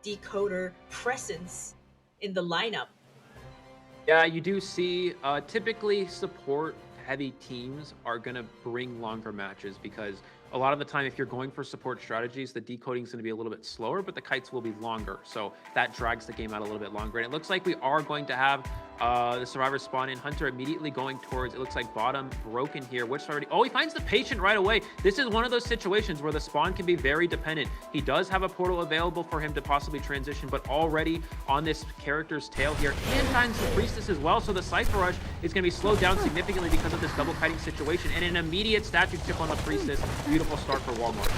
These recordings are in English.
decoder presence in the lineup. Yeah, you do see typically support heavy teams are going to bring longer matches because a lot of the time, if you're going for support strategies, the decoding is going to be a little bit slower, but the kites will be longer. So that drags the game out a little bit longer. And it looks like we are going to have the survivor spawn in. Hunter immediately going towards, it looks like bottom broken here, which already, oh, he finds the patient right away. This is one of those situations where the spawn can be very dependent. He does have a portal available for him to possibly transition, but already on this character's tail here, and finds the priestess as well. So the Cypher Rush is going to be slowed down significantly because of this double kiting situation, and an immediate statue chip on the priestess. Beautiful start for Walmart.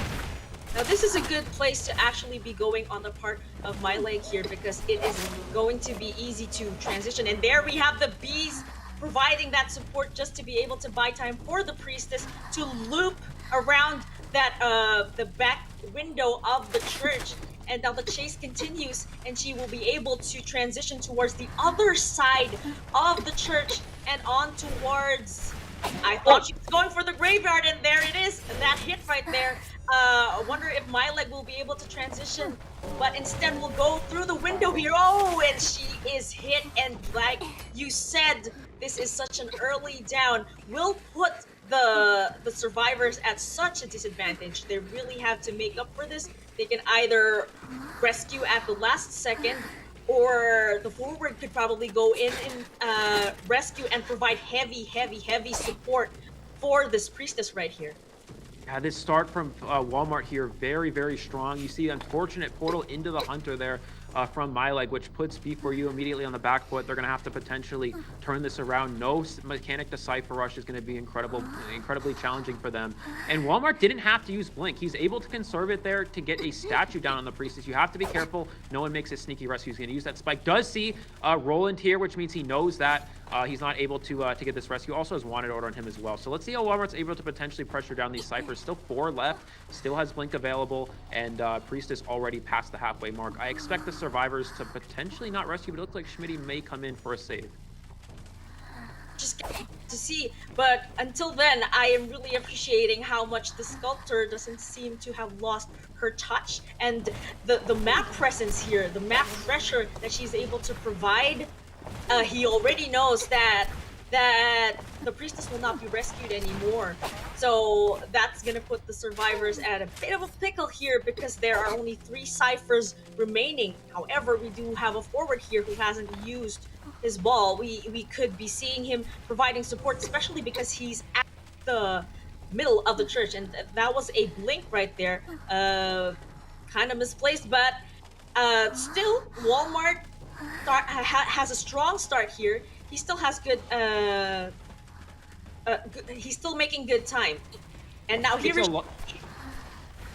Now this is a good place to actually be going on the part of my leg here because it is going to be easy to transition. And there we have the bees providing that support just to be able to buy time for the priestess to loop around that the back window of the church. And now the chase continues and she will be able to transition towards the other side of the church and on towards... I thought she was going for the graveyard, and there it is. That hit right there. I wonder if my leg will be able to transition, but instead will go through the window here. Oh, and she is hit, and like you said, this is such an early down. Will put the survivors at such a disadvantage. They really have to make up for this. They can either rescue at the last second, or the forward could probably go in and rescue and provide heavy support for this priestess right here. Yeah, this start from Walmart here, very strong. You see unfortunate portal into the Hunter there from MyLeg, which puts B4U immediately on the back foot. They're going to have to potentially turn this around. No mechanic to Cypher Rush is going to be incredibly challenging for them. And Walmart didn't have to use Blink. He's able to conserve it there to get a statue down on the priestess. You have to be careful. No one makes a sneaky rescue. He's going to use that spike. Does see Roland here, which means he knows that he's not able to get this rescue. Also has wanted order on him as well. So let's see how Walmart's able to potentially pressure down these Cyphers. Still 4 left. Still has Blink available. And Priestess already past the halfway mark. I expect the survivors to potentially not rescue, but it looks like Schmitty may come in for a save. Just to see, but until then, I am really appreciating how much the sculptor doesn't seem to have lost her touch, and the map presence here, the map pressure that she's able to provide. He already knows that the priestess will not be rescued anymore. So that's gonna put the survivors at a bit of a pickle here because there are only 3 ciphers remaining. However, we do have a forward here who hasn't used his ball. We could be seeing him providing support, especially because he's at the middle of the church, and that was a blink right there. Kind of misplaced, but still Walmart has a strong start here. He still has good, he's still making good time. And now here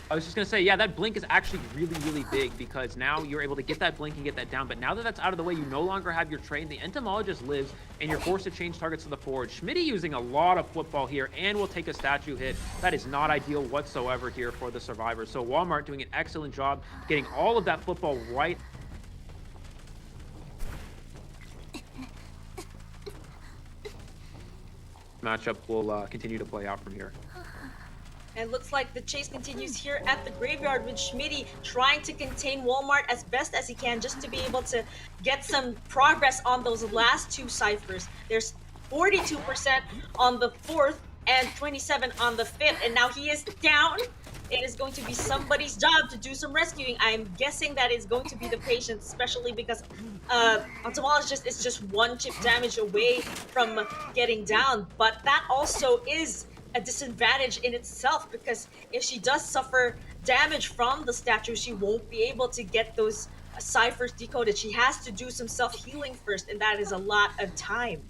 I was just going to say, yeah, that blink is actually really big because now you're able to get that blink and get that down. But now that that's out of the way, you no longer have your train. The entomologist lives, and you're forced to change targets to the forward. Schmitty using a lot of football here and will take a statue hit. That is not ideal whatsoever here for the survivors. So Walmart doing an excellent job getting all of that football right. Matchup will continue to play out from here. And looks like the chase continues here at the graveyard with Schmitty trying to contain Walmart as best as he can just to be able to get some progress on those last 2 ciphers. There's 42% on the 4th and 27 on the 5th, and now he is down. It is going to be somebody's job to do some rescuing. I'm guessing that it's going to be the patient, especially because Entomologist is just 1 chip damage away from getting down. But that also is a disadvantage in itself because if she does suffer damage from the statue, she won't be able to get those ciphers decoded. She has to do some self-healing first, and that is a lot of time.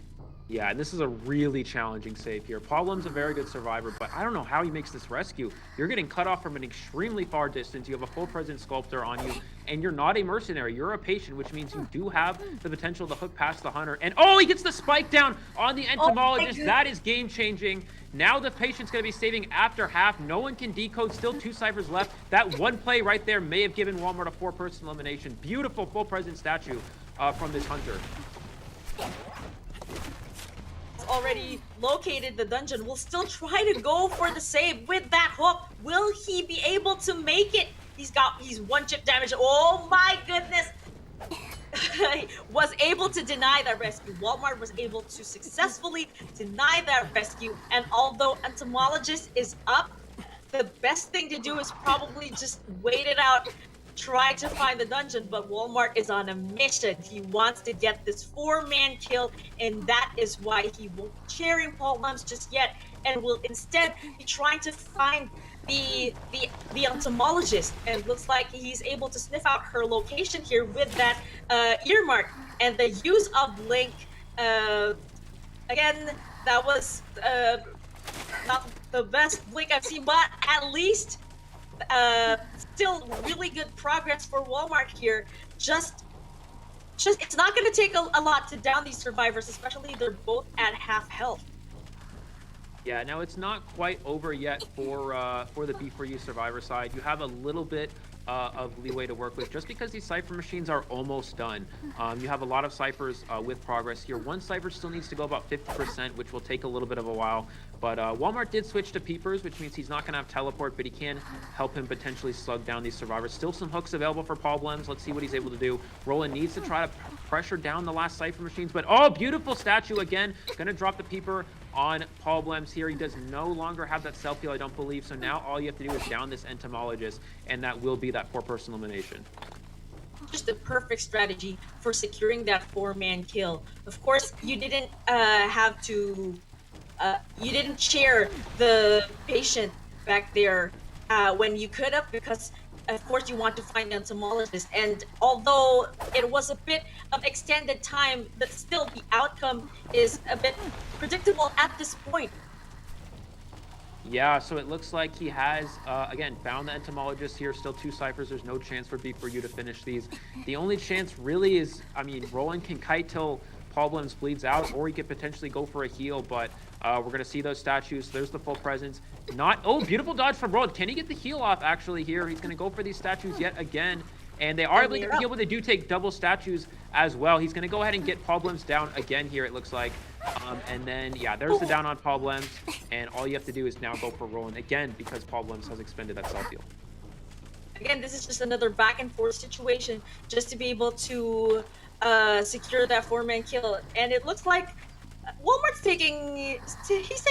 Yeah, and this is a really challenging save here. Paulum's a very good survivor, but I don't know how he makes this rescue. You're getting cut off from an extremely far distance. You have a full presence sculptor on you, and you're not a mercenary. You're a patient, which means you do have the potential to hook past the hunter. And oh, he gets the spike down on the entomologist. That is game-changing. Now the patient's going to be saving after half. No one can decode. Still 2 ciphers left. That one play right there may have given Walmart a 4-person elimination. Beautiful full presence statue from this hunter. Already located the dungeon, will still try to go for the save with that hook. Will he be able to make it? He's one chip damage. Oh my goodness. Was able to deny that rescue. Walmart was able to successfully deny that rescue. And although Entomologist is up, the best thing to do is probably just wait it out, try to find the dungeon. But Walmart is on a mission. He wants to get this 4-man kill, and that is why he won't be sharing Paul Lems just yet, and will instead be trying to find the entomologist. And looks like he's able to sniff out her location here with that earmark and the use of Link. Again, that was not the best Blink I've seen, but at least still really good progress for Walmart here. Just it's not going to take a lot to down these survivors, especially they're both at half health. Yeah, now it's not quite over yet for the B4U survivor side. You have a little bit of leeway to work with just because these Cypher machines are almost done. You have a lot of Cyphers with progress here. One Cypher still needs to go about 50%, which will take a little bit of a while. But Walmart did switch to Peepers, which means he's not going to have teleport, but he can help him potentially slug down these survivors. Still some hooks available for Paul Blems. Let's see what he's able to do. Roland needs to try to pressure down the last Cypher machines, but oh, beautiful statue again. Going to drop the Peeper on Paul Blems here. He does no longer have that self-heal, I don't believe. So now all you have to do is down this Entomologist, and that will be that 4-person elimination. Just the perfect strategy for securing that 4-man kill. Of course, you didn't have to... you didn't share the patient back there when you could have, because of course you want to find the entomologist. And although it was a bit of extended time, but still the outcome is a bit predictable at this point. Yeah, so it looks like he has, again, found the entomologist here. Still 2 Cyphers. There's no chance for B4U to finish these. The only chance really is, I mean, Roland can kite till Paul Blems bleeds out, or he could potentially go for a heal, but we're going to see those statues. There's the full presence. Oh, beautiful dodge from Roland. Can he get the heal off, actually, here? He's going to go for these statues yet again. And they are able to get the heal, but they do take double statues as well. He's going to go ahead and get Paul Blems down again here, it looks like. And then, yeah, there's the down on Paul Blems. And all you have to do is now go for Roland again, because Paul Blems has expended that self-heal. Again, this is just another back-and-forth situation just to be able to secure that 4-man kill. And it looks like Walmart's taking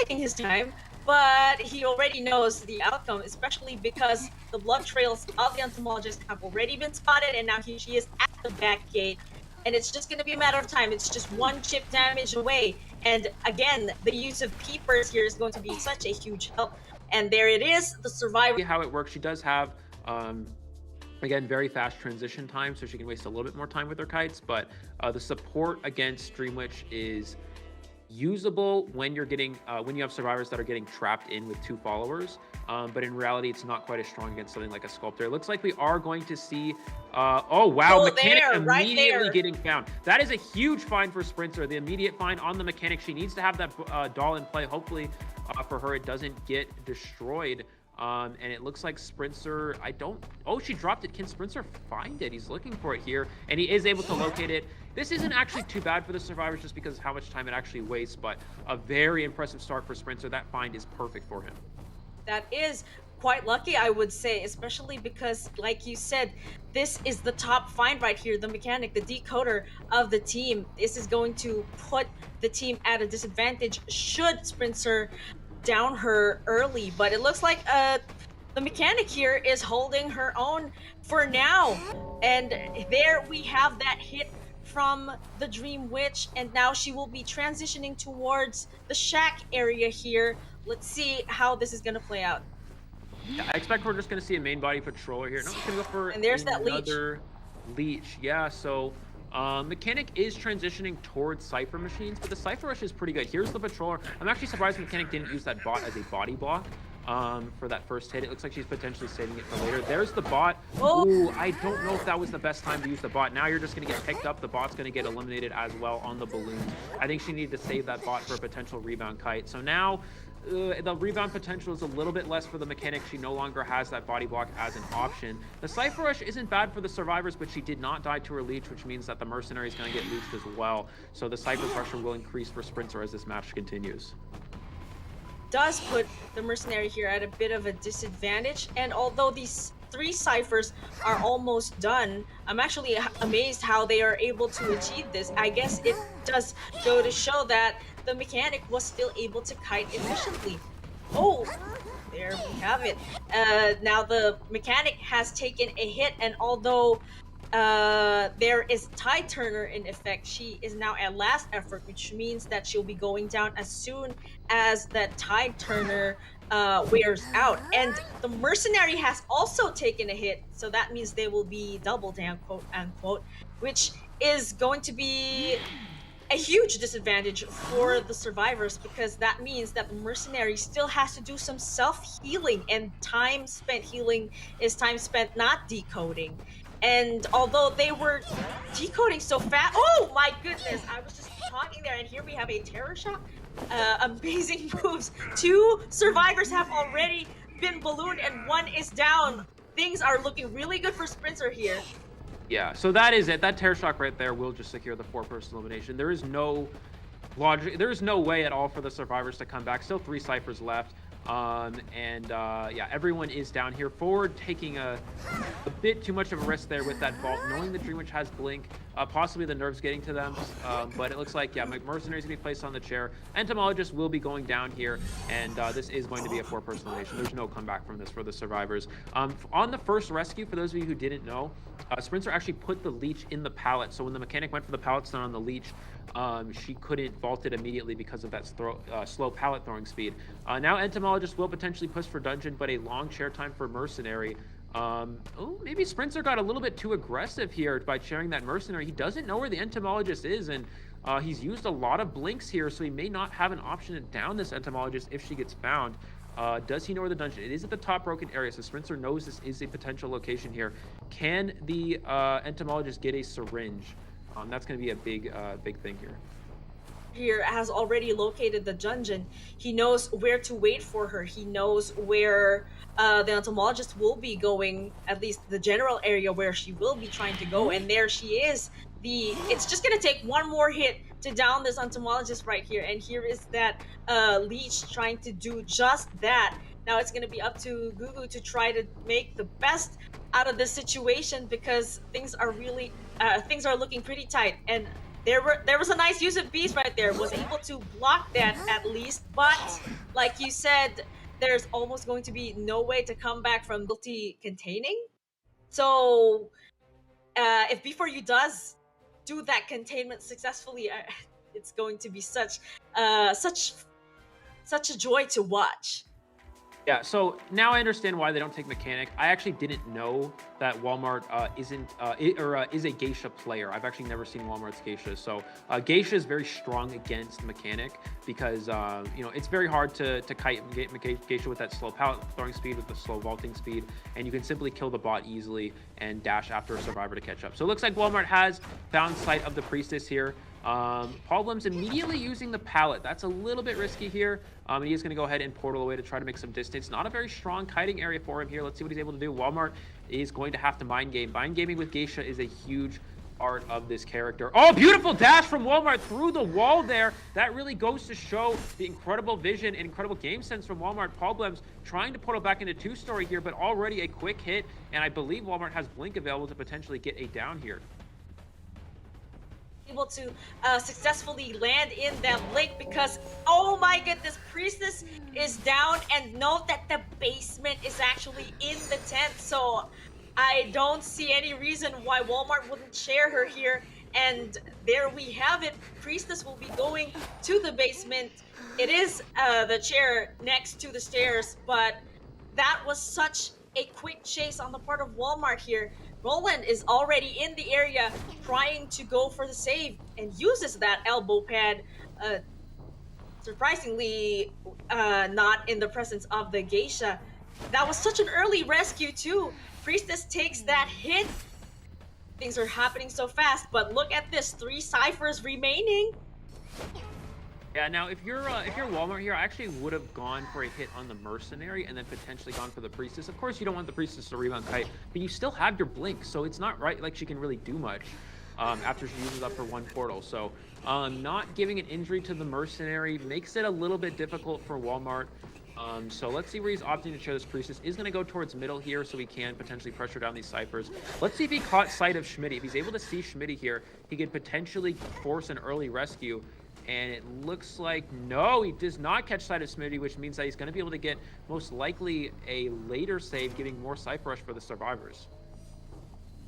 his time, but he already knows the outcome, especially because the blood trails of the entomologist have already been spotted, and now she is at the back gate. And it's just going to be a matter of time. It's just 1 chip damage away. And again, the use of Peepers here is going to be such a huge help. And there it is, the survivor. How it works, she does have, again, very fast transition time, so she can waste a little bit more time with her kites. But the support against Dreamwitch is usable when you're getting when you have survivors that are getting trapped in with 2 followers, but in reality it's not quite as strong against something like a Sculptor. It looks like we are going to see oh wow, Mechanic immediately getting found. That is a huge find for Sprinter. The immediate find on the Mechanic. She needs to have that doll in play. Hopefully for her it doesn't get destroyed. And it looks like Sprinter, oh, she dropped it. Can Sprinter find it? He's looking for it here, and he is able to locate it. This isn't actually too bad for the survivors just because of how much time it actually wastes, but a very impressive start for Sprinter. That find is perfect for him. That is quite lucky, I would say, especially because, like you said, this is the top find right here, the Mechanic, the decoder of the team. This is going to put the team at a disadvantage should Sprinter down her early, but it looks like the Mechanic here is holding her own for now. And there we have that hit from the Dream Witch, and now she will be transitioning towards the shack area here. Let's see how this is going to play out. Yeah, I expect we're just going to see a main body patroller here. No, it's going to go for and there's another leech. Yeah, so Mechanic is transitioning towards Cypher machines, but the Cypher Rush is pretty good. Here's the patroller. I'm actually surprised Mechanic didn't use that bot as a body block for that first hit. It looks like she's potentially saving it for later. There's the bot. Ooh, I don't know if that was the best time to use the bot. Now you're just going to get picked up. The bot's going to get eliminated as well on the balloon. I think she needed to save that bot for a potential rebound kite. So now the rebound potential is a little bit less for the Mechanic. She no longer has that body block as an option. The Cypher Rush isn't bad for the survivors, but she did not die to her leech, which means that the Mercenary is going to get leeched as well. So the Cypher Pressure will increase for Sprinter as this match continues. does put the mercenary here at a bit of a disadvantage. And although these 3 ciphers are almost done, I'm actually amazed how they are able to achieve this. I guess it does go to show that the mechanic was still able to kite efficiently. Oh, there we have it. Now the mechanic has taken a hit, and although there is Tide Turner in effect, she is now at last effort, which means that she'll be going down as soon as that Tide Turner wears out. And the mercenary has also taken a hit, so that means they will be double down, quote unquote, which is going to be a huge disadvantage for the survivors, because that means that the mercenary still has to do some self-healing, and time spent healing is time spent not decoding. And although they were decoding so fast, oh my goodness, I was just talking there, and here we have a terror shot. Amazing moves. 2 survivors have already been ballooned, and 1 is down. Things are looking really good for Sprinter here. Yeah, so that is it. That terror shock right there will just secure the 4-person elimination. There is no logic. There is no way at all for the survivors to come back. Still 3 ciphers left. Yeah, everyone is down here. Forward taking a bit too much of a risk there with that vault, knowing the Dream Witch has blink, possibly the nerves getting to them, but it looks like, yeah, Mercenary's gonna be placed on the chair. Entomologist will be going down here, and this is going to be a 4-person elimination. There's no comeback from this for the survivors. On the first rescue, for those of you who didn't know, Sprinter actually put the leech in the pallet, so when the mechanic went for the pallet stun on the leech, she couldn't vault it immediately because of that slow pallet throwing speed. Now Entomologist will potentially push for dungeon, but a long chair time for Mercenary. Oh, maybe Sprinter got a little bit too aggressive here by chairing that Mercenary. He doesn't know where the Entomologist is, and he's used a lot of blinks here, so he may not have an option to down this Entomologist if she gets found. Does he know where the dungeon is? It is at the top broken area, so Sprinter knows this is a potential location here. Can the Entomologist get a syringe? That's going to be a big thing here. Here has already located the dungeon. He knows where to wait for her. He knows where the entomologist will be going, at least the general area where she will be trying to go, and there she is. It's just gonna take 1 more hit to down this entomologist right here, and here is that leech trying to do just that. Now it's gonna be up to Gugu to try to make the best out of this situation, because things are looking pretty tight, and there was a nice use of beast right there, was able to block that at least, but like you said, there's almost going to be no way to come back from multi-containing. So if B4U does do that containment successfully, it's going to be such a joy to watch. Yeah, so now I understand why they don't take mechanic. I actually didn't know that Walmart is a geisha player. I've actually never seen Walmart's geisha. So geisha is very strong against mechanic because it's very hard to kite geisha with that slow pallet throwing speed, with the slow vaulting speed, and you can simply kill the bot easily and dash after a survivor to catch up. So it looks like Walmart has found sight of the priestess here. Problems immediately using the pallet. That's a little bit risky here. He is going to go ahead and portal away to try to make some distance. Not a very strong kiting area for him here. Let's see what he's able to do. Walmart is going to have to mind game. Mind gaming with Geisha is a huge part of this character. Oh, beautiful dash from Walmart through the wall there. That really goes to show the incredible vision and incredible game sense from Walmart. Problems trying to portal back into 2-story here, but already a quick hit, and I believe Walmart has blink available to potentially get a down here. Able to successfully land in that blink, because oh my goodness, priestess is down, and note that the basement is actually in the tent, so I don't see any reason why Walmart wouldn't share her here. And there we have it. Priestess will be going to the basement. It is the chair next to the stairs, but that was such a quick chase on the part of Walmart here. Roland is already in the area trying to go for the save and uses that elbow pad. Surprisingly, not in the presence of the geisha. That was such an early rescue too. Priestess takes that hit. Things are happening so fast, but look at this, 3 ciphers remaining. Yeah, now if you're Walmart here, I actually would have gone for a hit on the mercenary and then potentially gone for the priestess. Of course, you don't want the priestess to rebound kite, but you still have your blink, so it's not right like she can really do much. after she uses up her one portal. So not giving an injury to the mercenary makes it a little bit difficult for Walmart. So let's see where he's opting to share this Priestess. Is going to go towards middle here so he can potentially pressure down these ciphers. Let's see if he caught sight of Schmitty. If he's able to see Schmitty here, he could potentially force an early rescue. And it looks like, no, he does not catch sight of Schmitty, which means that he's going to be able to get most likely a later save, giving more Cypher Rush for the survivors.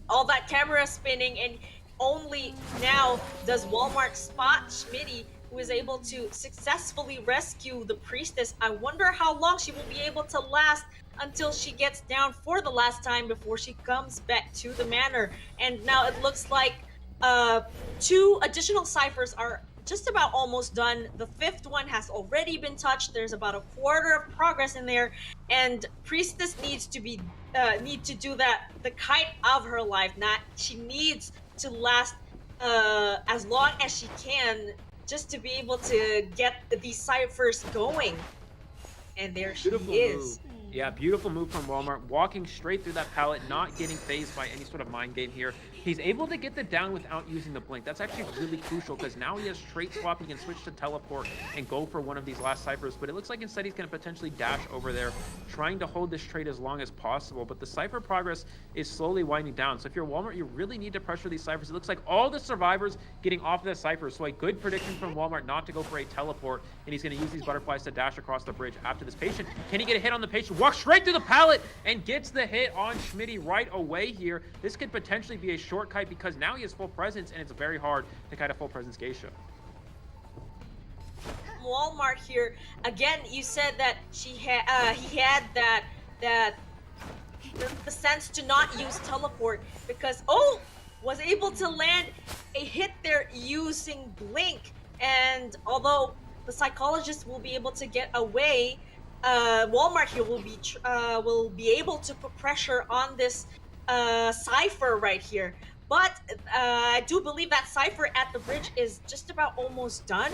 All that camera spinning, and only now does Walmart spot Schmitty, who is able to successfully rescue the Priestess. I wonder how long she will be able to last until she gets down for the last time before she comes back to the manor. And now it looks like 2 additional ciphers are just about almost done. The 5th one has already been touched. There's about a quarter of progress in there, and Priestess needs to be do that the kite of her life. She needs to last as long as she can, just to be able to get these ciphers going. And there Beautiful she is. Move. Yeah, beautiful move from Walmart, walking straight through that pallet, not getting phased by any sort of mind game here. He's able to get the down without using the blink. That's actually really crucial because now he has trait swap. He can switch to teleport and go for one of these last ciphers, but it looks like instead he's going to potentially dash over there, trying to hold this trait as long as possible. But the cipher progress is slowly winding down. So if you're Walmart, you really need to pressure these ciphers. It looks like all the survivors getting off the ciphers. So a good prediction from Walmart not to go for a teleport, and he's going to use these butterflies to dash across the bridge after this patient. Can he get a hit on the patient? Walks straight through the pallet and gets the hit on Schmitty right away here. This could potentially be a short kite because now he has full presence, and it's very hard to kite a full presence geisha. Walmart here again. You said that he had the sense to not use teleport because was able to land a hit there using blink. And although the psychologist will be able to get away, Walmart here will be able to put pressure on this cipher right here. But I do believe that cipher at the bridge is just about almost done.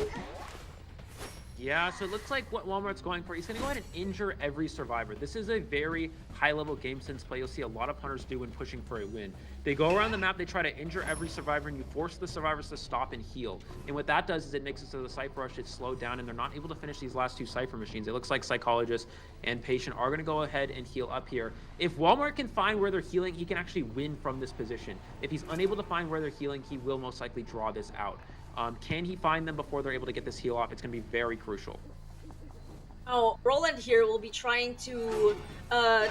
Yeah, so it looks like what Walmart's going for, he's going to go ahead and injure every survivor. This is a very high-level game sense play you'll see a lot of hunters do when pushing for a win. They go around the map, they try to injure every survivor, and you force the survivors to stop and heal. And what that does is it makes it so the Cypher Rush is slowed down, and they're not able to finish these last 2 Cypher machines. It looks like Psychologist and Patient are going to go ahead and heal up here. If Walmart can find where they're healing, he can actually win from this position. If he's unable to find where they're healing, he will most likely draw this out. Can he find them before they're able to get this heal off? It's going to be very crucial. Oh, Roland here will be trying to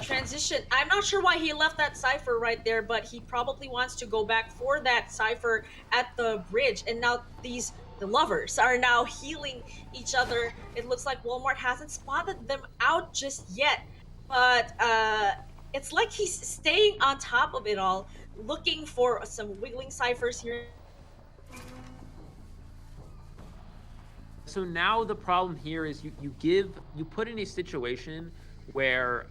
transition. I'm not sure why he left that cipher right there, but he probably wants to go back for that cipher at the bridge. And now the lovers are now healing each other. It looks like Walmart hasn't spotted them out just yet, but it's like he's staying on top of it all, looking for some wiggling ciphers here. So now the problem here is you put in a situation where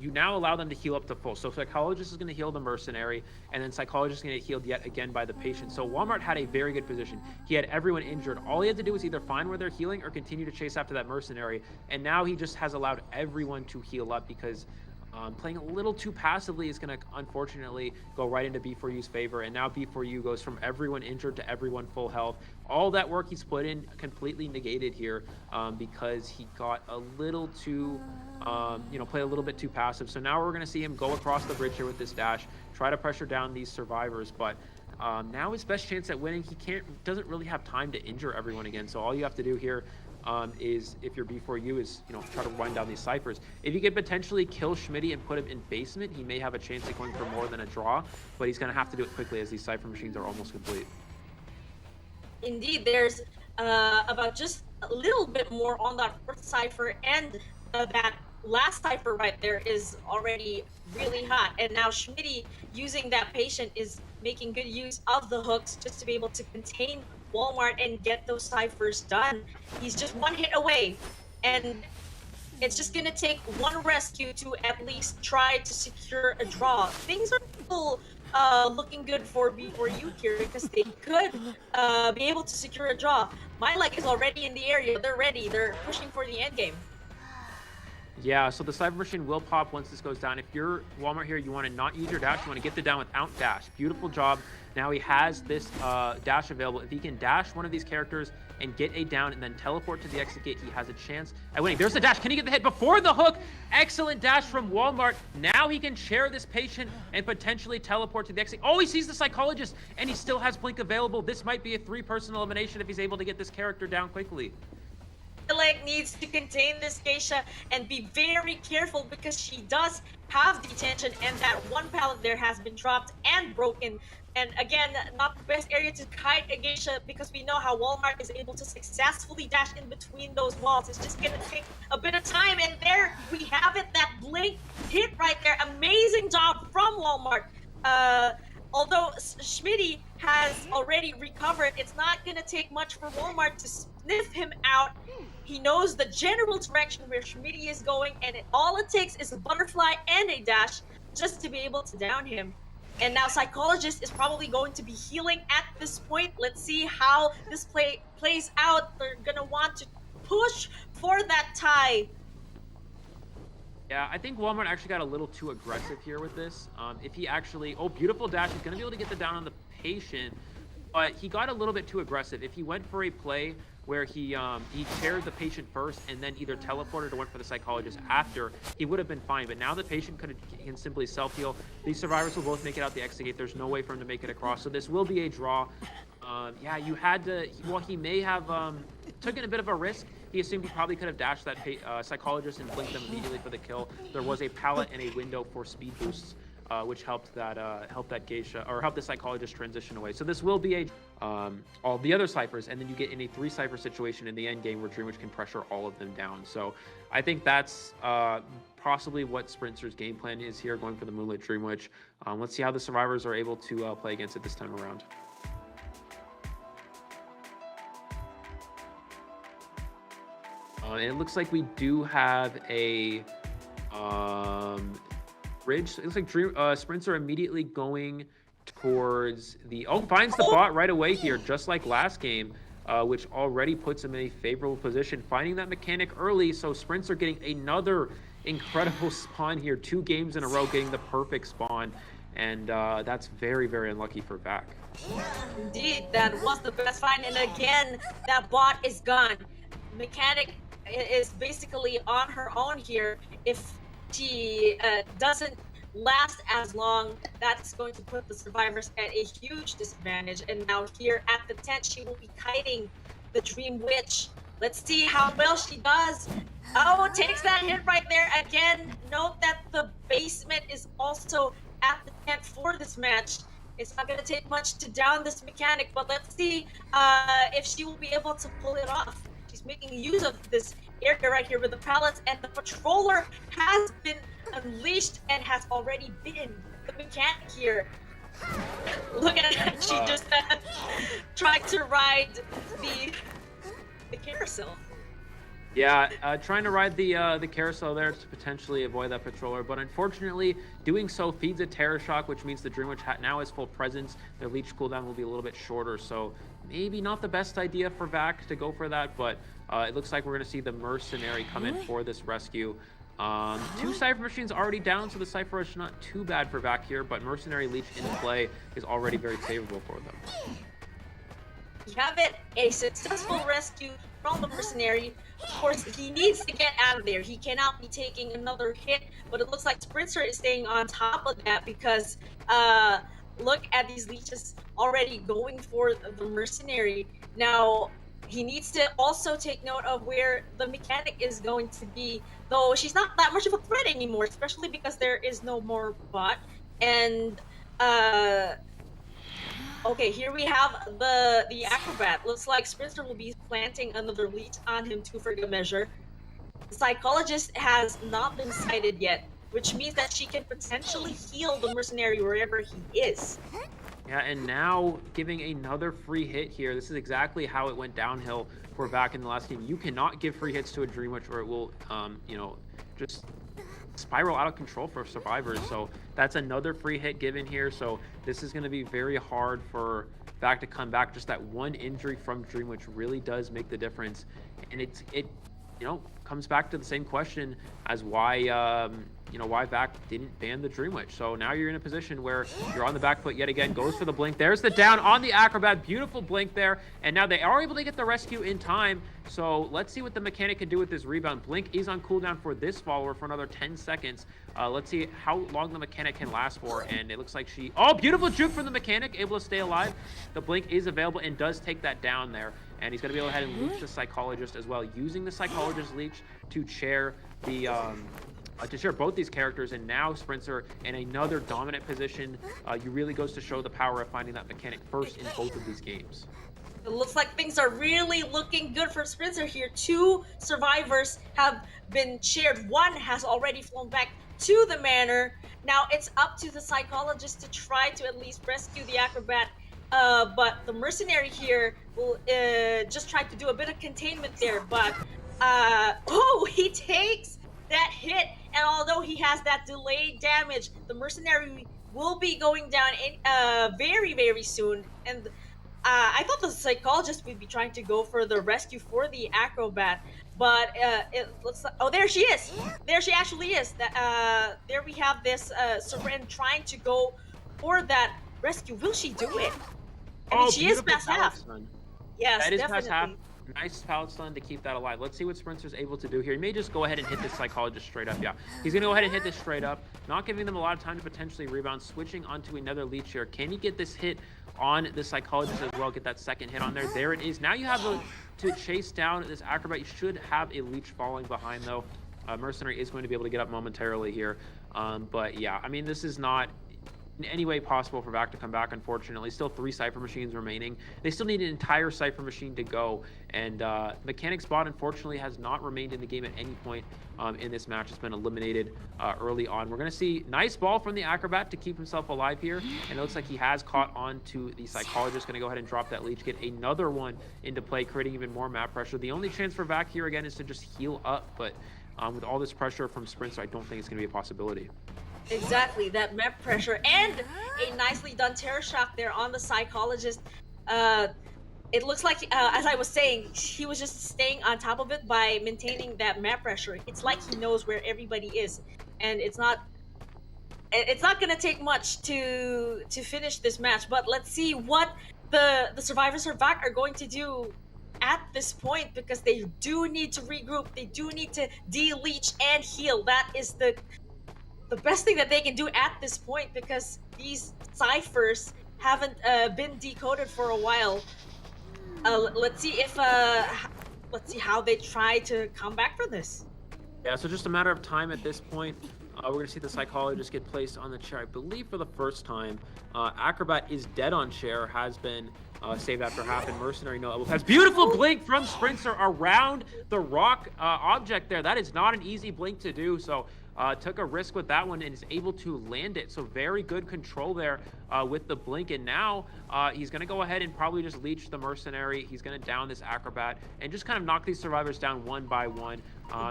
you now allow them to heal up to full. So Psychologist is going to heal the mercenary, and then Psychologist is going to get healed yet again by the patient. So Walmart had a very good position. He had everyone injured. All he had to do was either find where they're healing or continue to chase after that mercenary. And now he just has allowed everyone to heal up because playing a little too passively is going to unfortunately go right into B4U's favor, and now B4U goes from everyone injured to everyone full health. All that work he's put in completely negated here because he got a little too, played a little bit too passive. So now we're going to see him go across the bridge here with this dash, try to pressure down these survivors, but now his best chance at winning, he doesn't really have time to injure everyone again. So all you have to do here is, if you're B4U, is try to wind down these ciphers. If you could potentially kill Schmitty and put him in basement, he may have a chance at going for more than a draw, but he's going to have to do it quickly as these cipher machines are almost complete. Indeed, there's about just a little bit more on that first cipher, and that last cipher right there is already really hot. And now Schmitty, using that patient, is making good use of the hooks just to be able to contain Walmart and get those ciphers done. He's just one hit away, and it's just gonna take one rescue to at least try to secure a draw. Things are still looking good for B4U here because they could be able to secure a draw. My leg is already in the area. They're ready. They're pushing for the end game. Yeah, so the Cypher Machine will pop once this goes down. If you're Walmart here, you want to not use your dash. You want to get the down without dash. Beautiful job. Now he has this dash available. If he can dash one of these characters and get a down and then teleport to the exit gate, he has a chance at winning. There's the dash. Can he get the hit before the hook? Excellent dash from Walmart. Now he can chair this patient and potentially teleport to the exit. Oh, he sees the Psychologist, and he still has Blink available. This might be a 3-person elimination if he's able to get this character down quickly. Like needs to contain this Geisha and be very careful because she does have detention, and that one pallet there has been dropped and broken. And again, not the best area to kite a Geisha because we know how Walmart is able to successfully dash in between those walls. It's just gonna take a bit of time, and there we have it, that blink hit right there. Amazing job from Walmart. Although Schmitty has already recovered, it's not gonna take much for Walmart to sniff him out. He knows the general direction where Schmitty is going, and all it takes is a butterfly and a dash just to be able to down him. And now Psychologist is probably going to be healing at this point. Let's see how this plays out. They're gonna want to push for that tie. Yeah, I think Walmart actually got a little too aggressive here with this. If he actually, oh, beautiful dash. He's gonna be able to get the down on the patient, but he got a little bit too aggressive. If he went for a play where he chaired the patient first and then either teleported or went for the Psychologist after, he would have been fine. But now the patient can simply self-heal. These survivors will both make it out the exit gate. There's no way for him to make it across. So this will be a draw. Yeah, you had to, well, he may have taken a bit of a risk. He assumed he probably could have dashed that Psychologist and blinked them immediately for the kill. There was a pallet and a window for speed boosts, which helped that Geisha, or helped the Psychologist transition away. So this will be all the other ciphers, and then you get in a 3-cipher situation in the end game where Dreamwitch can pressure all of them down. So I think that's possibly what Sprinter's game plan is here, going for the Moonlit Dreamwitch. Let's see how the survivors are able to play against it this time around. And it looks like we do have a bridge. It looks like Sprints are immediately going towards the... Oh, finds the bot right away here, just like last game, which already puts him in a favorable position. Finding that mechanic early, so Sprints are getting another incredible spawn here. 2 games in a row getting the perfect spawn, and that's very, very unlucky for VAK. Indeed, that was the best find, and again, that bot is gone. Mechanic is basically on her own here. If she doesn't last as long, that's going to put the survivors at a huge disadvantage. And now here at the tent, she will be kiting the Dream Witch. Let's see how well she does. Oh, takes that hit right there. Again, note that the basement is also at the tent for this match. It's not going to take much to down this mechanic, but let's see if she will be able to pull it off. She's making use of this area right here with the pallets, and the patroller has been unleashed and has already bitten the mechanic here. Look at her, she just tried to ride the carousel. Yeah, trying to ride the carousel there to potentially avoid that patroller, but unfortunately, doing so feeds a Terror Shock, which means the Dreamwitch now has full presence. Their leech cooldown will be a little bit shorter, so maybe not the best idea for VAK to go for that, but it looks like we're going to see the Mercenary come in for this rescue. 2 Cypher Machines already down, so the Cypher is not too bad for VAK here, but Mercenary Leech in play is already very favorable for them. We have it, a successful rescue from the Mercenary. Of course, he needs to get out of there. He cannot be taking another hit, but it looks like Sprinter is staying on top of that because look at these leeches already going for the Mercenary. Now, he needs to also take note of where the mechanic is going to be, though she's not that much of a threat anymore, especially because there is no more bot. And okay, here we have the Acrobat. Looks like Sprinter will be planting another leech on him too for good measure. The Psychologist has not been sighted yet, which means that she can potentially heal the Mercenary wherever he is. Yeah, and now giving another free hit here. This is exactly how it went downhill for VAK in the last game. You cannot give free hits to a Dreamwitch or it will, you know, just spiral out of control for survivors. So that's another free hit given here. So this is going to be very hard for VAK to come back. Just that one injury from Dreamwitch really does make the difference. And it you know, comes back to the same question as why why VAK didn't ban the Dream Witch. So now you're in a position where you're on the back foot yet again, goes for the blink. There's the down on the Acrobat, beautiful blink there. And now they are able to get the rescue in time. So let's see what the mechanic can do with this rebound. Blink is on cooldown for this follower for another 10 seconds. Let's see how long the mechanic can last for. And it looks like oh, beautiful juke from the mechanic, able to stay alive. The blink is available and does take that down there. And he's going to be able to go ahead and leech the psychologist as well, using the psychologist leech to chair the to share both these characters. And now Sprinter in another dominant position. You really goes to show the power of finding that mechanic first in both of these games. It looks like things are really looking good for Sprinter here. 2 survivors have been shared. 1 has already flown back to the manor. Now it's up to the psychologist to try to at least rescue the Acrobat. But the mercenary here will just try to do a bit of containment there. But oh, he takes that hit, and although he has that delayed damage, the mercenary will be going down very, very soon. And I thought the psychologist would be trying to go for the rescue for the Acrobat, but it looks like, oh, there she is. There she actually is. There we have this Seren trying to go for that rescue. Will she do it? I mean, she is past half. Yes, that is definitely. past half. Nice pallet stun to keep that alive. Let's see what Sprinter's able to do here. He may just go ahead and hit this psychologist straight up. Yeah, he's gonna go ahead and hit this straight up, not giving them a lot of time to potentially rebound. Switching onto another leech here. Can he get this hit on the psychologist as well? Get that second hit on there. There it is. Now you have to chase down this Acrobat. You should have a leech falling behind though. Mercenary is going to be able to get up momentarily here. But yeah, I mean, this is not in any way possible for VAK to come back, unfortunately. Still 3 Cypher machines remaining. They still need an entire Cypher machine to go, and Mechanic's bot unfortunately has not remained in the game at any point in this match. It's been eliminated early on. We're going to see nice ball from the Acrobat to keep himself alive here, and it looks like he has caught on to the Psychologist. Going to go ahead and drop that leech, get another one into play, creating even more map pressure. The only chance for VAK here again is to just heal up, but with all this pressure from Sprinter, I don't think it's going to be a possibility. Exactly, that map pressure and a nicely done terror shock there on the psychologist. It looks like, as I was saying, he was just staying on top of it by maintaining that map pressure. It's like he knows where everybody is, and it's not gonna take much to finish this match. But let's see what the survivors of VAK are going to do at this point, because they do need to regroup. They do need to de-leech and heal. That is the best thing that they can do at this point, because these ciphers haven't been decoded for a while. Let's see how they try to come back for this. Yeah, so just a matter of time at this point. We're going to see the psychologist get placed on the chair, I believe, for the first time. Acrobat is dead on chair, has been saved after half, and Mercenary no elbow pass. Beautiful blink from Sprinter around the rock object there. That is not an easy blink to do, so took a risk with that one and is able to land it. So very good control there with the blink. And now he's going to go ahead and probably just leech the Mercenary. He's going to down this Acrobat and just kind of knock these survivors down one by one.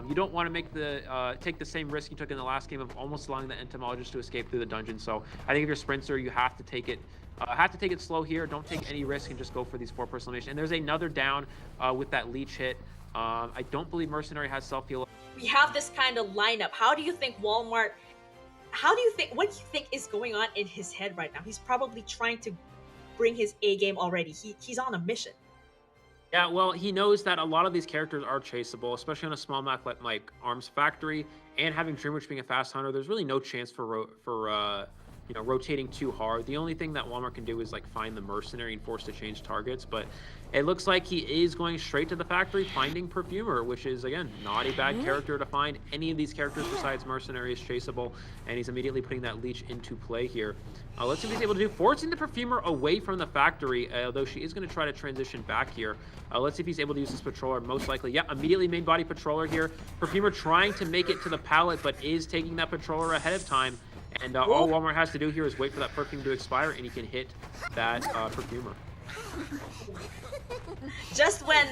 You don't want to make take the same risk you took in the last game of almost allowing the entomologist to escape through the dungeon. So I think if you're Sprinter, you have to take it slow here. Don't take any risk and just go for these 4-person elimination. And there's another down with that leech hit. I don't believe Mercenary has self-heal. We have this kind of lineup. What do you think is going on in his head right now? He's probably trying to bring his A game already. He's on a mission. Yeah, well, he knows that a lot of these characters are chaseable, especially on a small map like Arms Factory, and having Dream Witch being a fast hunter. There's really no chance for rotating too hard. The only thing that Walmart can do is like find the Mercenary and force to change targets, but it looks like he is going straight to the factory, finding Perfumer, which is, again, not a bad character to find. Any of these characters besides Mercenary is chaseable, and he's immediately putting that leech into play here. Let's see what he's able to do, forcing the Perfumer away from the factory, though she is going to try to transition back here. Let's see if he's able to use this Patroller. Most likely, yeah, immediately main body Patroller here. Perfumer trying to make it to the pallet, but is taking that Patroller ahead of time. And all Walmart has to do here is wait for that perfume to expire, and he can hit that Perfumer. Just when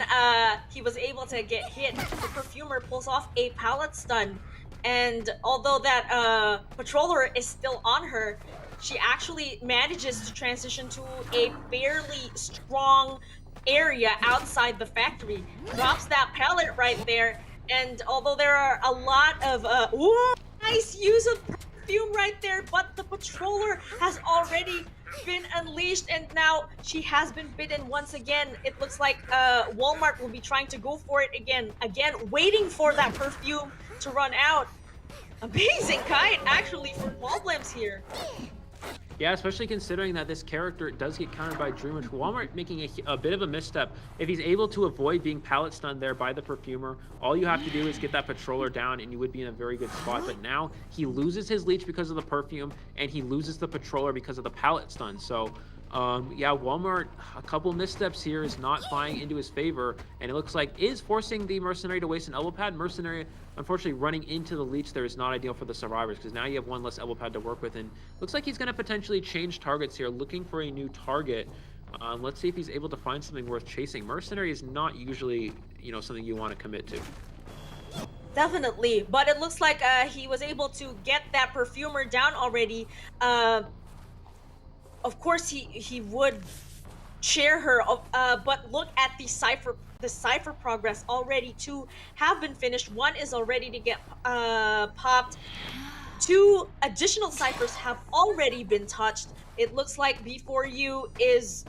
he was able to get hit, the Perfumer pulls off a pallet stun. And although that Patroller is still on her, she actually manages to transition to a fairly strong area outside the factory. Drops that pallet right there. And although there are a lot of ooh, nice use of perfume right there, but the patroller has already been unleashed, and now she has been bitten once again. It looks like Walmart will be trying to go for it again, waiting for that perfume to run out. Amazing kite, actually, for Problems here. Yeah, especially considering that this character does get countered by Dreamwitch. Walmart making a bit of a misstep. If he's able to avoid being pallet stunned there by the Perfumer, all you have to do is get that Patroller down and you would be in a very good spot. But now he loses his leech because of the Perfume and he loses the Patroller because of the pallet stun. So yeah, Walmart, a couple missteps here is not flying into his favor, and it looks like is forcing the Mercenary to waste an elbow pad. Mercenary, unfortunately, running into the leech there is not ideal for the survivors, because now you have one less elbow pad to work with, and looks like he's going to potentially change targets here, looking for a new target. Let's see if he's able to find something worth chasing. Mercenary is not usually, you know, something you want to commit to. Definitely, but it looks like he was able to get that Perfumer down already. Of course, he would share her, but look at the cipher progress already. 2 have been finished. 1 is already to get popped. 2 additional ciphers have already been touched. It looks like B4U is,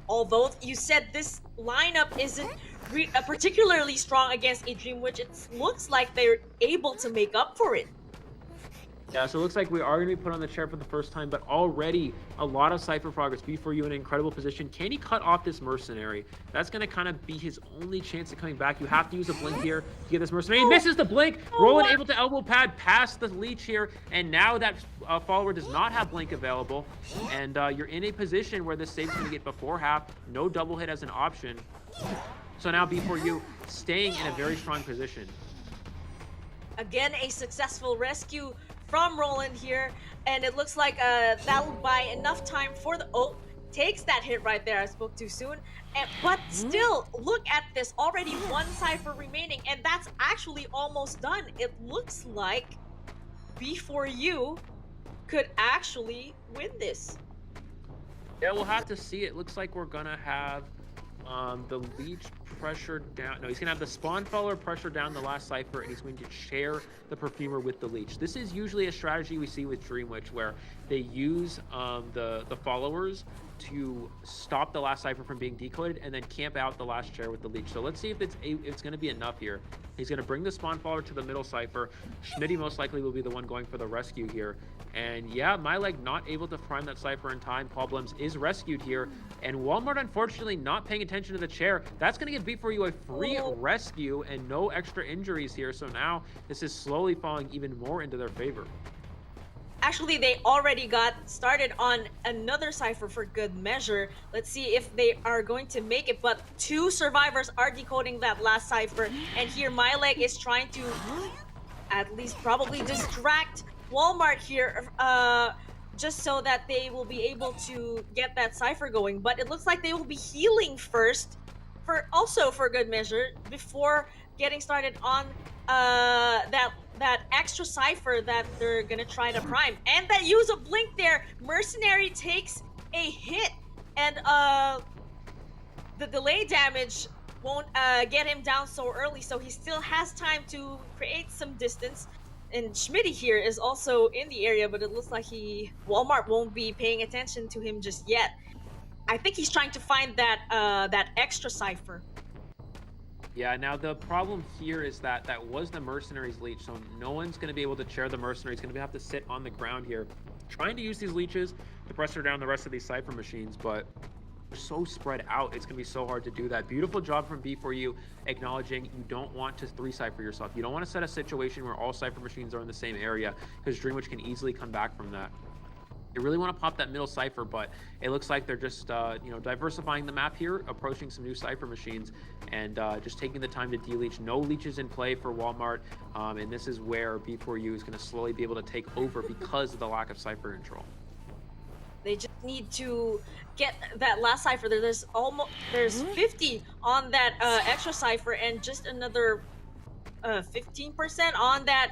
although you said this lineup isn't particularly strong against a Dreamwitch, it looks like they're able to make up for it. Yeah, so it looks like we are going to be put on the chair for the first time, but already a lot of Cypher progress. B4U in an incredible position. Can he cut off this Mercenary? That's going to kind of be his only chance of coming back. You have to use a blink here to get this Mercenary. He misses the blink. Roland able to elbow pad past the leech here, and now that follower does not have blink available, and you're in a position where this save's going to get before half. No double hit as an option. So now B4U staying in a very strong position. Again, a successful rescue from Roland here, and it looks like that'll buy enough time for the takes that hit right there. I spoke too soon, but still look at this, already 1 cipher remaining, and that's actually almost done. It looks like B4U could actually win this. Yeah, we'll have to see. It looks like we're gonna have the leech pressure down. No, he's gonna have the spawn follower pressure down the last cipher, and he's going to share the Perfumer with the leech. This is usually a strategy we see with Dreamwitch, where they use the followers to stop the last cipher from being decoded and then camp out the last chair with the leech. So let's see if it's going to be enough here. He's going to bring the spawn follower to the middle cipher. Schmitty most likely will be the one going for the rescue here. And yeah, MyLeg not able to prime that cipher in time. Problems is rescued here, and Walmart unfortunately not paying attention to the chair. That's going to give B4U a free rescue and no extra injuries here. So now this is slowly falling even more into their favor. Actually, they already got started on another cipher for good measure. Let's see if they are going to make it, but 2 survivors are decoding that last cipher, and here MyLeg is trying to at least probably distract Walmart here, just so that they will be able to get that cipher going. But it looks like they will be healing first, for good measure, before getting started on that extra cipher that they're gonna try to prime. And that use of blink there, Mercenary takes a hit, and the delay damage won't get him down so early, so he still has time to create some distance. And Schmitty here is also in the area, but it looks like Walmart won't be paying attention to him just yet. I think he's trying to find that extra cipher. Yeah, now the problem here is that was the Mercenary's leech, so no one's going to be able to chair the Mercenary. He's going to have to sit on the ground here, trying to use these leeches to pressure down the rest of these Cypher machines, but they're so spread out, it's going to be so hard to do that. Beautiful job from B4U, acknowledging you don't want to 3-cipher yourself. You don't want to set a situation where all Cypher machines are in the same area, because Dreamwitch can easily come back from that. They really want to pop that middle cipher, but it looks like they're just you know, diversifying the map here, approaching some new cipher machines, and just taking the time to de-leech. No leeches in play for Walmart, and this is where B4U is going to slowly be able to take over because of the lack of cipher control. They just need to get that last cipher. There's 50 on that extra cipher, and just another 15% on that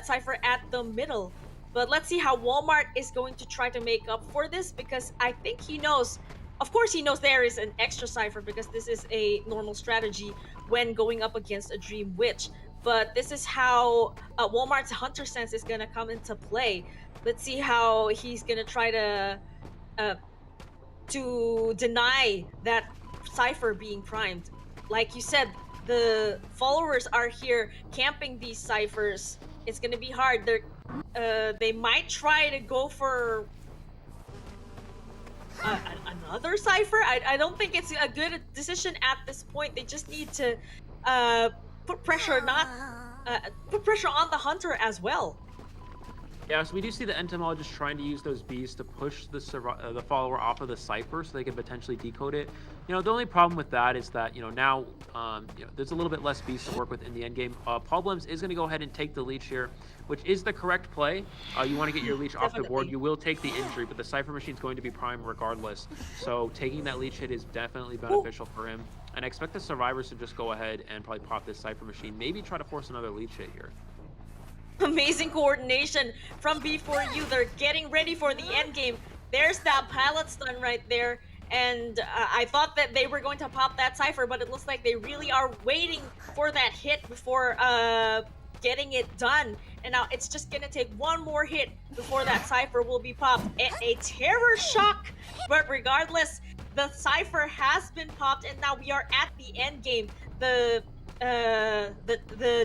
cipher at the middle. But let's see how Walmart is going to try to make up for this, because I think he knows of course, he knows there is an extra cipher because this is a normal strategy when going up against a Dream Witch. But this is how Walmart's Hunter Sense is gonna come into play. Let's see how he's gonna try to deny that cipher being primed. Like you said, the followers are here camping these ciphers. It's gonna be hard. They might try to go for another cipher. I don't think it's a good decision at this point. They just need to put pressure on the hunter as well. Yeah, so we do see the entomologist trying to use those bees to push the follower off of the cipher so they can potentially decode it. You know, the only problem with that is that, you know, now there's a little bit less bees to work with in the end game. Paul is going to go ahead and take the leech here, which is the correct play. You want to get your leech off the board. You will take the injury, but the cipher machine's going to be prime regardless. So taking that leech hit is definitely beneficial for him. And I expect the survivors to just go ahead and probably pop this cipher machine, maybe try to force another leech hit here. Amazing coordination from B4U. They're getting ready for the end game. There's that pallet stun right there. And I thought that they were going to pop that cipher, but it looks like they really are waiting for that hit before getting it done. And now it's just gonna take one more hit before that cipher will be popped. A terror shock, but regardless, the cipher has been popped, and now we are at the end game. The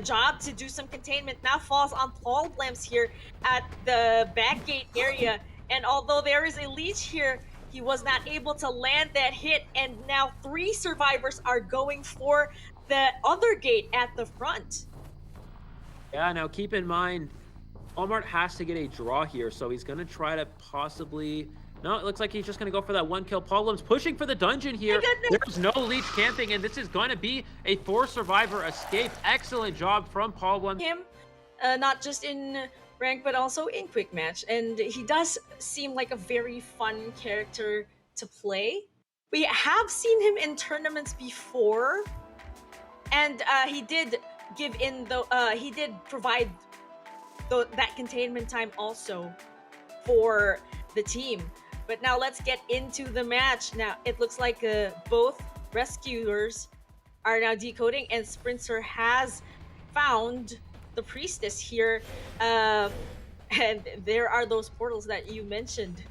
job to do some containment now falls on Paul here at the back gate area. And although there is a leech here, he was not able to land that hit, and now 3 survivors are going for the other gate at the front. Yeah, now keep in mind, Walmart has to get a draw here, so he's going to try to possibly... No, it looks like he's just going to go for that 1 kill. Paul pushing for the dungeon here. There's no leech camping, and this is going to be a 4-survivor escape. Excellent job from Paul. Him, not just in rank, but also in quick match. And he does seem like a very fun character to play. We have seen him in tournaments before, and he did give in he did provide that containment time also for the team. But now let's get into the match. Now it looks like both rescuers are now decoding, and Sprinter has found the priestess here. And there are those portals that you mentioned.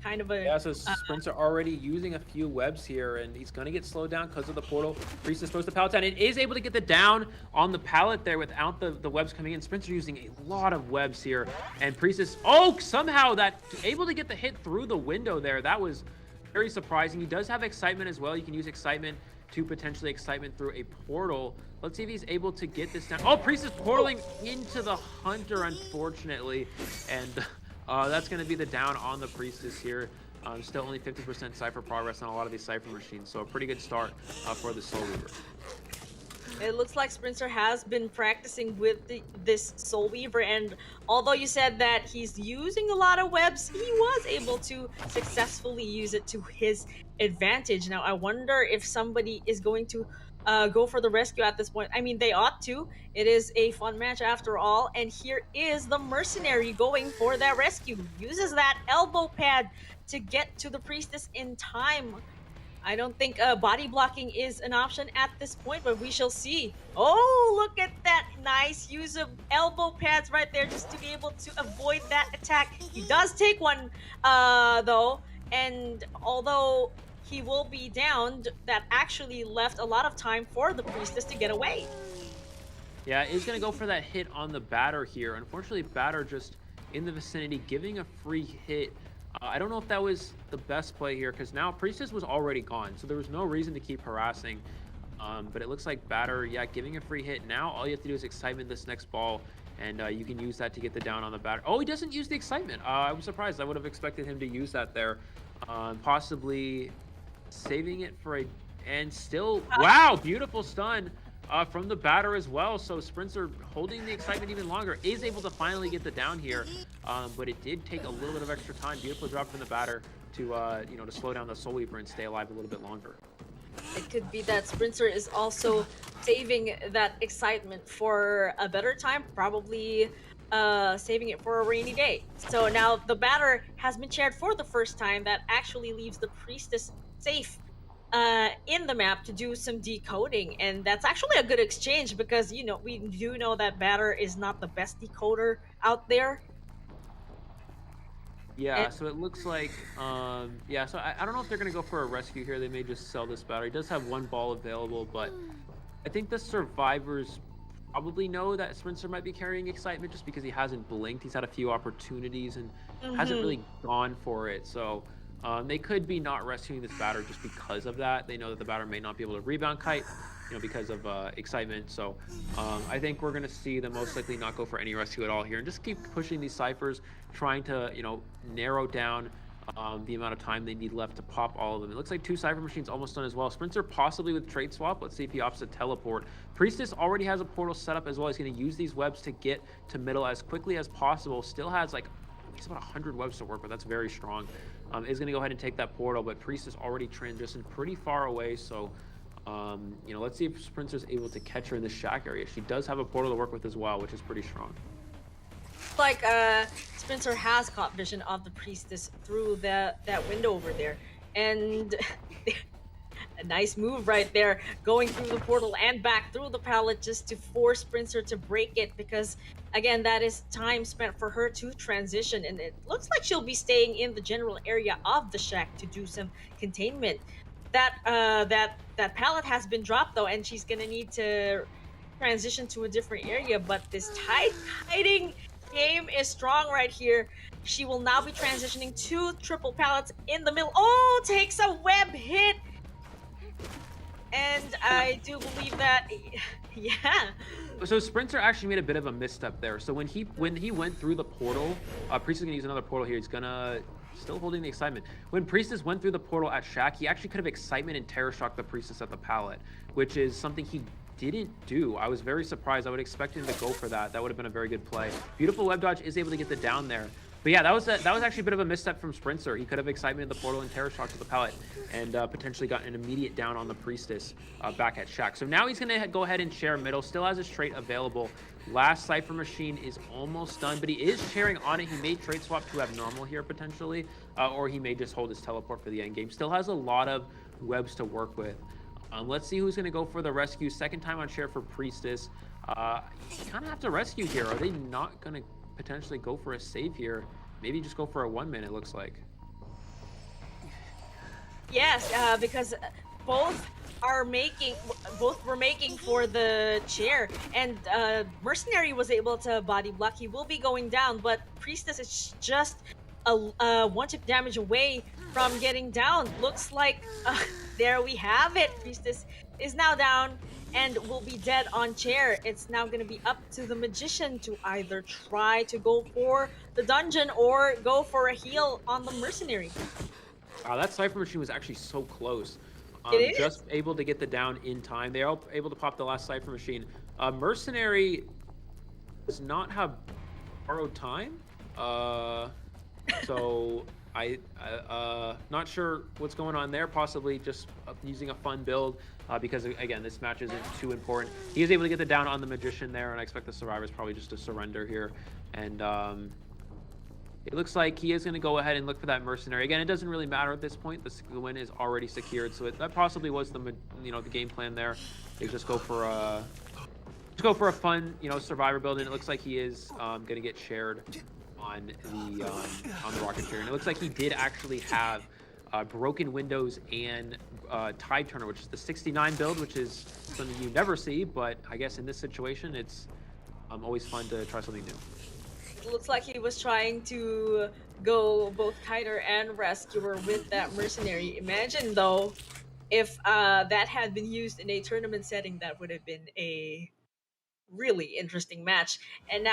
Kind of a... Yeah, so Sprinter already using a few webs here, and he's going to get slowed down because of the portal. Priestess throws the pallet down. It is able to get the down on the pallet there without the webs coming in. Sprinter using a lot of webs here, and Priestess, somehow that able to get the hit through the window there. That was very surprising. He does have excitement as well. You can use excitement to potentially excitement through a portal. Let's see if he's able to get this down. Oh, Priestess portaling into the hunter, unfortunately, and that's going to be the down on the priestess here. Still only 50% cipher progress on a lot of these cipher machines, so a pretty good start for the Soul Weaver. It looks like Sprinter has been practicing with this Soul Weaver, and although you said that he's using a lot of webs, he was able to successfully use it to his advantage. Now, I wonder if somebody is going to go for the rescue at this point. I mean, they ought to. It is a fun match after all, and here is the mercenary going for that rescue. Uses that elbow pad to get to the priestess in time. I don't think body blocking is an option at this point, but we shall see. Oh, look at that nice use of elbow pads right there just to be able to avoid that attack. He does take one, though, and although he will be downed, that actually left a lot of time for the priestess to get away. Yeah, he's going to go for that hit on the batter here. Unfortunately, batter just in the vicinity, giving a free hit. I don't know if that was the best play here, because now priestess was already gone, so there was no reason to keep harassing. But it looks like batter, yeah, giving a free hit. Now all you have to do is excitement this next ball, and you can use that to get the down on the batter. Oh, he doesn't use the excitement. I was surprised. I would have expected him to use that there. Possibly saving it for a... And still... Wow, beautiful stun from the batter as well. So Sprinter, holding the excitement even longer, is able to finally get the down here. But it did take a little bit of extra time. Beautiful drop from the batter to, to slow down the Soul Weaver and stay alive a little bit longer. It could be that Sprinter is also saving that excitement for a better time, probably saving it for a rainy day. So now the batter has been shared for the first time. That actually leaves the priestess safe in the map to do some decoding, and that's actually a good exchange because we do know that batter is not the best decoder out there. Yeah, And so it looks like, yeah, so I don't know if they're going to go for a rescue here. They may just sell this battery. It does have one ball available, but I think the survivors probably know that Spencer might be carrying excitement just because he hasn't blinked. He's had a few opportunities and hasn't Mhm. really gone for it. So they could be not rescuing this batter just because of that. They know that the batter may not be able to rebound kite, because of excitement. So I think we're going to see them most likely not go for any rescue at all here and just keep pushing these ciphers, trying to, narrow down the amount of time they need left to pop all of them. It looks like 2 Cypher Machines almost done as well. Sprinter possibly with Trade Swap. Let's see if he opts to teleport. Priestess already has a portal set up as well. He's going to use these webs to get to middle as quickly as possible. Still has he's about 100 webs to work with. That's very strong. Is going to go ahead and take that portal, but Priestess already transitioned pretty far away. So, let's see if Sprinter's able to catch her in the shack area. She does have a portal to work with as well, which is pretty strong. Like Spencer has caught vision of the priestess through that window over there, and a nice move right there, going through the portal and back through the pallet just to force Spencer to break it, because again, that is time spent for her to transition, and it looks like she'll be staying in the general area of the shack to do some containment. That pallet has been dropped though, and she's gonna need to transition to a different area, but this tide kiting game is strong right here. She will now be transitioning to triple pallets in the middle. Oh, takes a web hit. And I do believe that, yeah. So Sprinter actually made a bit of a misstep there. So when he went through the portal, Priest is gonna use another portal here. He's gonna still holding the excitement. When Priestess went through the portal at Shack, he actually could have excitement and terror shock the Priestess at the pallet, which is something he didn't do. I was very surprised. I would expect him to go for that. That would have been a very good play. Beautiful web dodge, is able to get the down there. But yeah, that was actually a bit of a misstep from Sprinter. He could have excitement in the portal and terror shock to the pallet and potentially got an immediate down on the Priestess back at Shack. So now he's going to go ahead and share middle. Still has his trait available. Last Cypher Machine is almost done, but he is sharing on it. He may trade swap to abnormal here potentially, or he may just hold his teleport for the end game. Still has a lot of webs to work with. Let's see who's going to go for the rescue. Second time on share for Priestess. You kind of have to rescue here. Are they not going to potentially go for a save here? Maybe just go for a 1 minute, looks like. Yes, because both were making for the chair, and Mercenary was able to body block. He will be going down, but Priestess is just a one-chip damage away from getting down. Looks like there we have it. Priestess is now down and will be dead on chair. It's now going to be up to the Magician to either try to go for the dungeon or go for a heal on the Mercenary. That Cypher Machine was actually so close. It is. Just able to get the down in time. They are able to pop the last Cypher Machine. Mercenary does not have borrowed time. So I not sure what's going on there. Possibly just using a fun build because again, this match isn't too important. He is able to get the down on the Magician there, and I expect the Survivors probably just to surrender here. And it looks like he is going to go ahead and look for that Mercenary. Again, it doesn't really matter at this point. The win is already secured, so that possibly was the game plan there. They just go for a fun Survivor build, and it looks like he is going to get shared on the rocket chair. And it looks like he did actually have broken windows and Tide Turner, which is the 69 build, which is something you never see, but I guess in this situation it's always fun to try something new. It looks like he was trying to go both Kiter and Rescuer with that Mercenary. Imagine though if that had been used in a tournament setting, that would have been a really interesting match. And now